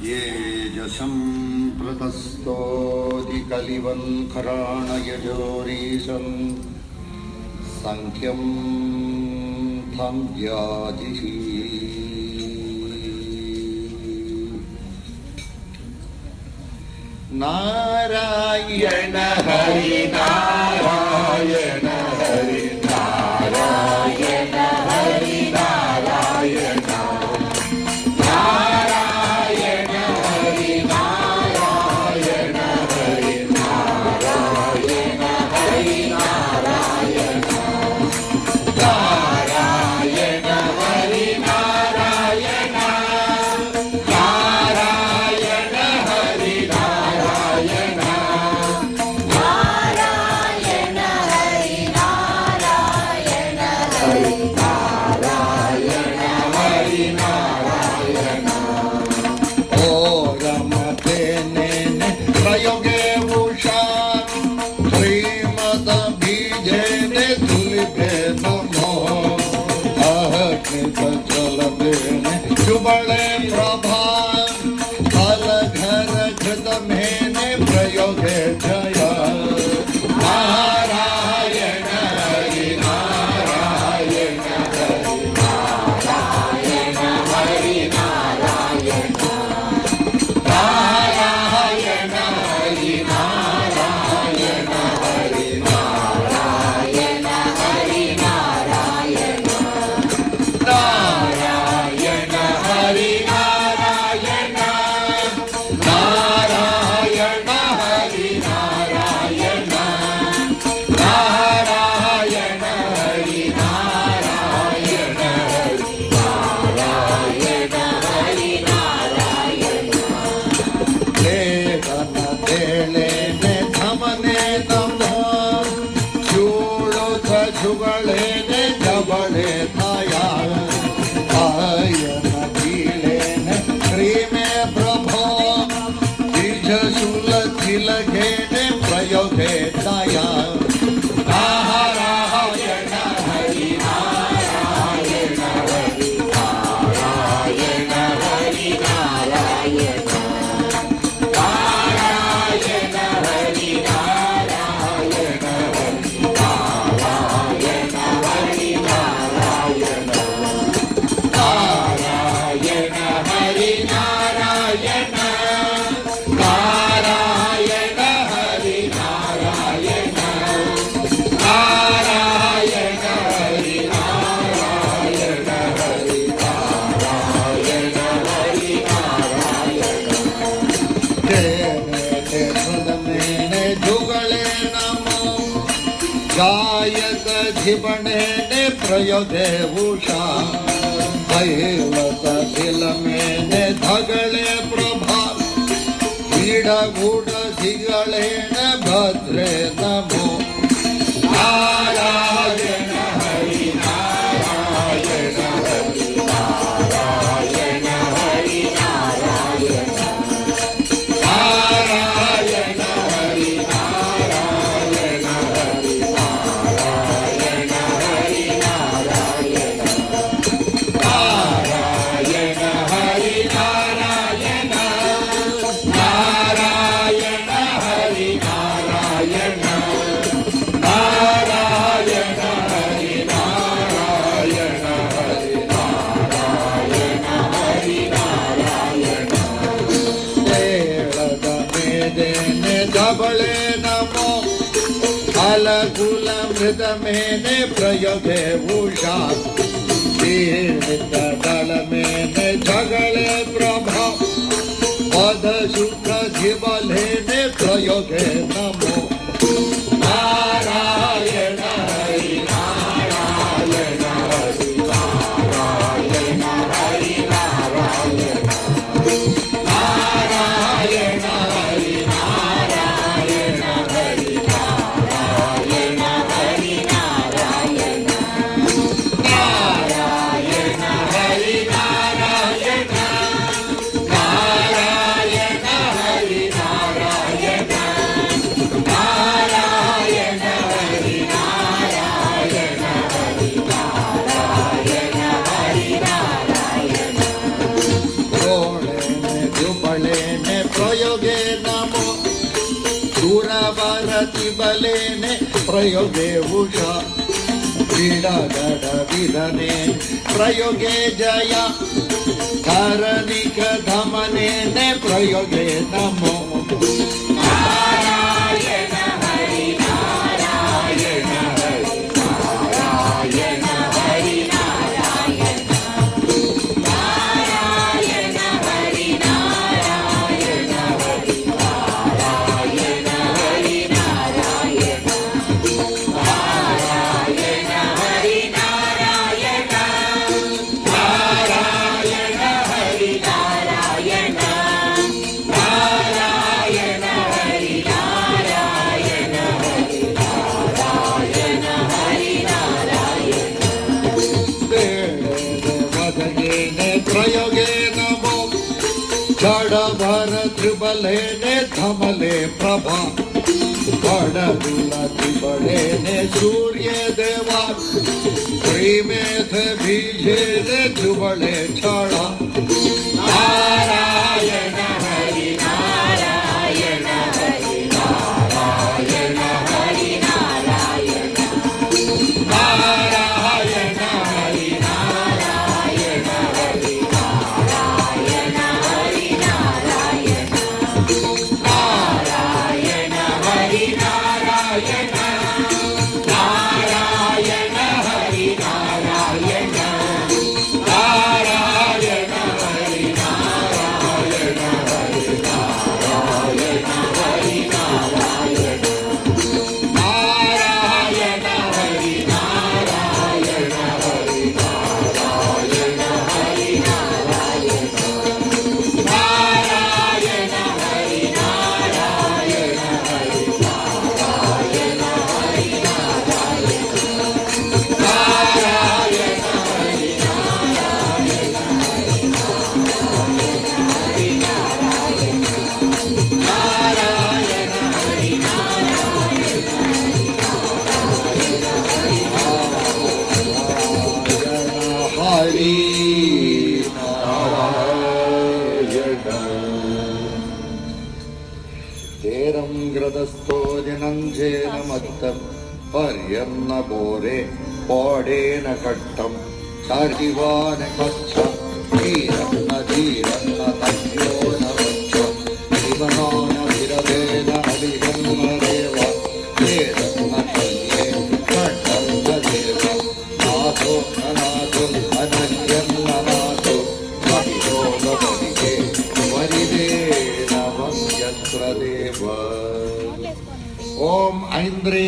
ये जशम्प्रतस्तोदिकलिवन्खराणयजोरीशं सङ्ख्यं थं व्याधिः नारायण हरि नारायण हरि नारायण हरि नारायण बड़े प्रभा फल घर घृत मेने प्रयोगे जय नारायण हरि नारायण हरि नारायण हरि नारायण नारायण हरि नारायण हरि नारायण हरि नारायण नारायण हरि नारायण नारायण हरि नारायण नारायण हरि नारायण नारायण हरि नारायण देवन देलेने धमने नमो चूड़ोथ जुगलेने जबले थाया लघेने प्रयोगे दया नारायण हरि नारायण हरि नारायण हरि नारायण नारायण हरि नारायण हरि नारायण हरि नारायण नारायण हरि नारायण गायक जीवने ने प्रयोगे उषा दैवत दिल में ने धगले प्रभा पीड़ गुड़ दिगले ने भद्रे नमो नारायण हरि नारायण हरि नारायण हरि नारायण नारायण हरि नारायण हरि नारायण हरि नारायण नारायण हरि नारायण नारायण हरि नारायण नारायण हरि नारायण हरि नारायण हरि नारायण देवद मेदेने धबले नमो अलकुल मृद मेने प्रयोगे उषा तीर्थ दल मेने झगड़े प्रभा पद सुख जीवले ने प्रयोगे नमो नारायण हरि नारायण हरि नारायण हरि नारायण नारायण हरि नारायण हरि नारायण हरि नारायण नारायण हरि नारायण नारायण हरि नारायण ಎಂಬಲೇನೆ ಪ್ರಯೋಗೆ ಉಷಾ ಕ್ರೀಡಾಗಡ ವಿಧನೆ ಪ್ರಯೋಗೆ ಜಯ ಕಾರಣಿಕ ಧಮನೇನೆ ಪ್ರಯೋಗೆ ನಮೋ ನಾರಾಯಣ ಹರಿ ನಾರಾಯಣ ಹರಿ ನಾರಾಯಣ ಹರಿ ನಾರಾಯಣ ನಾರಾಯಣ ಹರಿ ನಾರಾಯಣ ಹರಿ ನಾರಾಯಣ ಹರಿ ನಾರಾಯಣ ನಾರಾಯಣ ಹರಿ ನಾರಾಯಣ ನಾರಾಯಣ ಹರಿ ನಾರಾಯಣ ನಾರಾಯಣ ಹರಿ ನಾರಾಯಣ ಹರಿ ನಾರಾಯಣ ಹರಿ ನಾರಾಯಣ ವದನೇನೆ ಪ್ರಯೋಗೆ ನಮೋ ಜಡಭರ ತ್ರಿಬಲೇನೆ ಧಮಲೆ ಪ್ರಭಾ ಬಡದುಲ ತ್ರಿಬಳೇನೆ ಸೂರ್ಯ ದೇವ ಶ್ರೀಮೇಧ ಬೀಜೇನೆ ತ್ರಿಬಳೆ ಛಳ ನಾರಾಯಣ ಹರಿ ನಾರಾಯಣ ಹರಿ ನಾರಾಯಣ ಹರಿ ನಾರಾಯಣ ನಾರಾಯಣ ಹರಿ ನಾರಾಯಣ ಹರಿ ನಾರಾಯಣ ಹರಿ ನಾರಾಯಣ ನಾರಾಯಣ ಹರಿ ನಾರಾಯಣ ನಾರಾಯಣ ಹರಿ ನಾರಾಯಣ ನಾರಾಯಣ ಹರಿ ನಾರಾಯಣ ಹರಿ ನಾರಾಯಣ ಹರಿ ನಾರಾಯಣ ನಾರಾಯಣ ಹರಿ ನಾರಾಯಣ ಹರಿ ನಾರಾಯಣ ಹರಿ ನಾರಾಯಣ ನಾರಾಯಣ ಹರಿ ನಾರಾಯಣ ಹರಿ ನಾರಾಯಣ ಹರಿ ನಾರಾಯಣ ನಾರಾಯಣ ಹರಿ ಹರಿ ನಾರಾಯಣ ತೇರಂ ಗ್ರದಸ್ಥೋ ಜನಂಜೇನ ಮತ್ತಂ ಪರ್ಯನ್ನ ಬೋರೆ ಪಾಡೇನ ಕಟ್ಟಂ ತಾರ್ಜಿವಾನ ಕಚ್ಚ ಧೀರನ್ನ ಧೀರನ್ನ ತಜ್ಞೋ ನವಚ್ಚ ಶಿವನಾನ ವಿರದೇನ ಹರಿಹನ್ನ ದೇವ ತೇರನ್ನ ಕನ್ಯೆ ಕಟ್ಟನ್ನ ದೇವ ನಾಥೋ ಅನಾಥೋ ಅನನ್ಯನ್ನ ನಾಥೋ ಮಹಿಷೋ ಬಲಿಗೆ ವರಿದೇ ನಮಂ ಯತ್ರ ದೇವ ಓಂ ಐಂದ್ರೇ